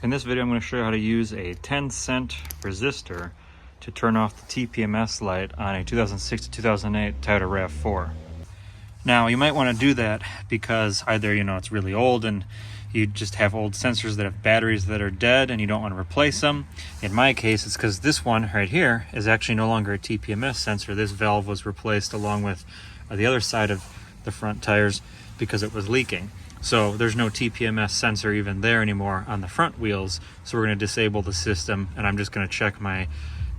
In this video, I'm going to show you how to use a 10-cent resistor to turn off the TPMS light on a 2006 to 2008 Toyota RAV4. Now, you might want to do that because either, it's really old and you just have old sensors that have batteries that are dead and you don't want to replace them. In my case, it's because this one right here is actually no longer a TPMS sensor. This valve was replaced along with the other side of the front tires because it was leaking. So there's no TPMS sensor even there anymore on the front wheels. So we're going to disable the system and I'm just going to check my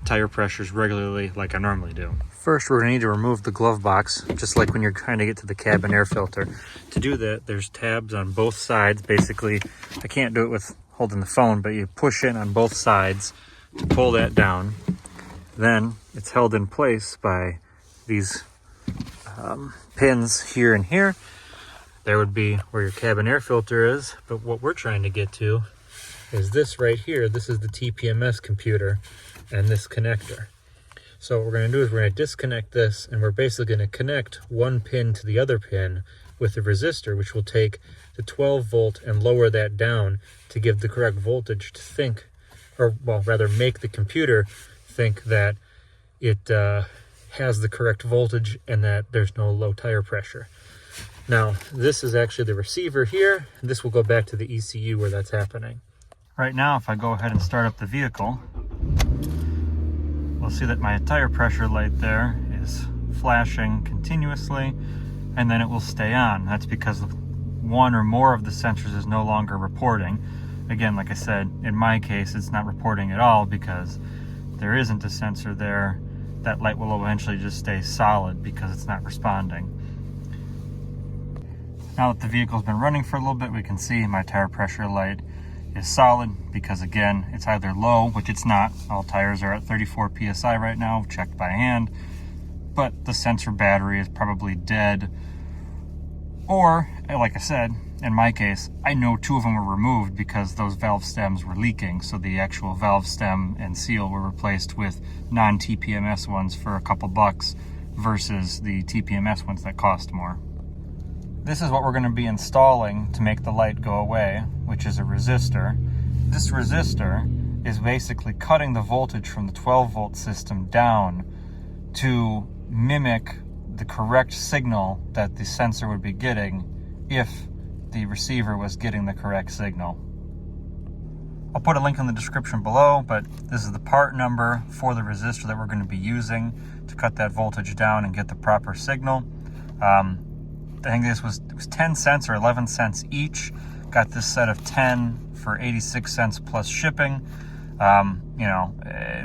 tire pressures regularly like I normally do. First, we're going to need to remove the glove box, just like when you're trying to get to the cabin air filter. To do that, there's tabs on both sides. Basically, I can't do it with holding the phone, but you push in on both sides to pull that down. Then it's held in place by these pins here and here. There would be where your cabin air filter is, but what we're trying to get to is this right here. This is the TPMS computer and this connector. So what we're going to do is we're going to disconnect this, and we're basically going to connect one pin to the other pin with the resistor, which will take the 12 volt and lower that down to give the correct voltage to think, or well, rather make the computer think that it has the correct voltage and that there's no low tire pressure. Now, this is actually the receiver here. This will go back to the ECU where that's happening. Right now, if I go ahead and start up the vehicle, we'll see that my tire pressure light there is flashing continuously, and then it will stay on. That's because one or more of the sensors is no longer reporting. Again, like I said, in my case, it's not reporting at all because there isn't a sensor there. That light will eventually just stay solid because it's not responding. Now that the vehicle's been running for a little bit, we can see my tire pressure light is solid because, again, it's either low, which it's not. All tires are at 34 psi right now, checked by hand, but the sensor battery is probably dead. Or, like I said, in my case, I know two of them were removed because those valve stems were leaking, so the actual valve stem and seal were replaced with non-TPMS ones for a couple bucks versus the TPMS ones that cost more. This is what we're going to be installing to make the light go away, which is a resistor. This resistor is basically cutting the voltage from the 12 volt system down to mimic the correct signal that the sensor would be getting if the receiver was getting the correct signal. I'll put a link in the description below, but this is the part number for the resistor that we're going to be using to cut that voltage down and get the proper signal. I think this was 10 cents or 11 cents each. Got this set of 10 for 86 cents plus shipping.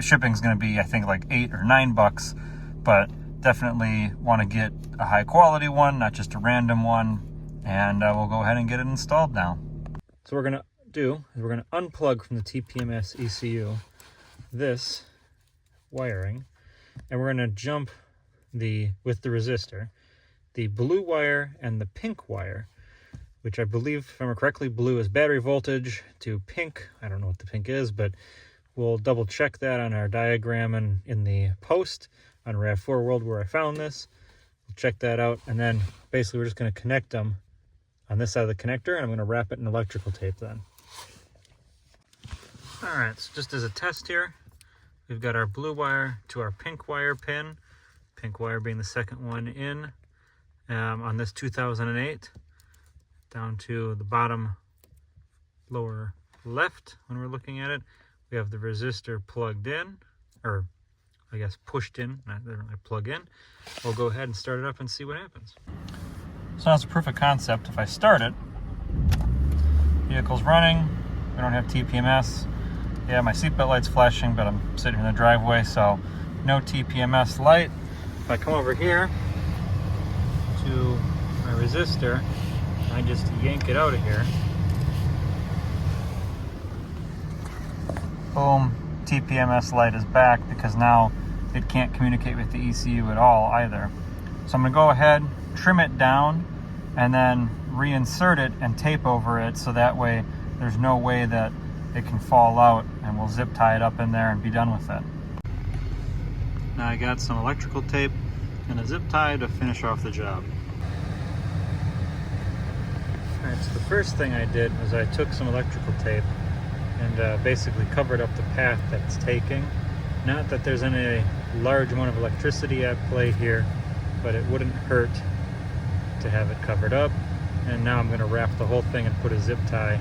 Shipping's going to be, I think, like $8 or $9, but definitely want to get a high quality one, not just a random one. And we'll go ahead and get it installed now. So what we're going to do is we're going to unplug from the TPMS ECU this wiring, and we're going to jump with the resistor, the blue wire and the pink wire, which I believe, if I remember correctly, blue is battery voltage to pink. I don't know what the pink is, but we'll double check that on our diagram and in the post on RAV4 World where I found this. We'll check that out, and then basically we're just going to connect them on this side of the connector, and I'm going to wrap it in electrical tape then. All right, so just as a test here, we've got our blue wire to our pink wire pin, pink wire being the second one in. On this 2008, down to the bottom lower left when we're looking at it, we have the resistor plugged in, or I guess pushed in, not really plug in. We'll go ahead and start it up and see what happens. So that's a proof of concept. If I start it, vehicle's running, we don't have TPMS. Yeah, my seatbelt light's flashing, but I'm sitting in the driveway, so no TPMS light. If I come over here to my resistor, I just yank it out of here. Boom, TPMS light is back because now it can't communicate with the ECU at all either. So I'm going to go ahead, trim it down, and then reinsert it and tape over it so that way there's no way that it can fall out, and we'll zip tie it up in there and be done with it. Now I got some electrical tape and a zip tie to finish off the job. Alright, so the first thing I did was I took some electrical tape and basically covered up the path that it's taking. Not that there's any large amount of electricity at play here, but it wouldn't hurt to have it covered up. And now I'm going to wrap the whole thing and put a zip tie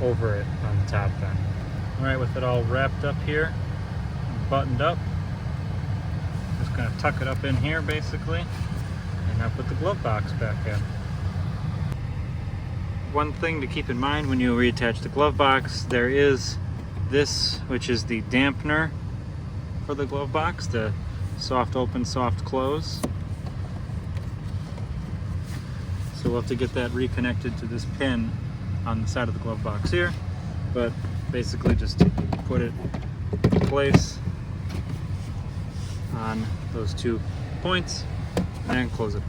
over it on the top end. Alright, with it all wrapped up here and buttoned up, just going to tuck it up in here basically, and now put the glove box back in. One thing to keep in mind when you reattach the glove box, there is this, which is the dampener for the glove box, the soft open, soft close. So we'll have to get that reconnected to this pin on the side of the glove box here, but basically just put it in place on those 2 points and close it.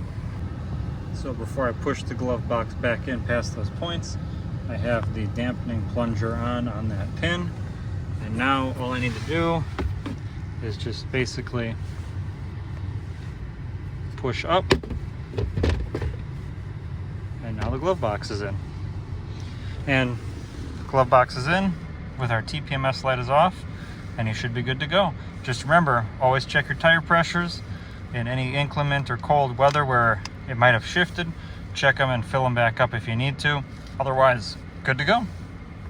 So before I push the glove box back in past those points, I have the dampening plunger on that pin, and now all I need to do is just basically push up, and now the glove box is in. And the glove box is in with our TPMS light is off, and you should be good to go. Just remember, always check your tire pressures in any inclement or cold weather where it might have shifted. Check them and fill them back up if you need to. Otherwise, good to go.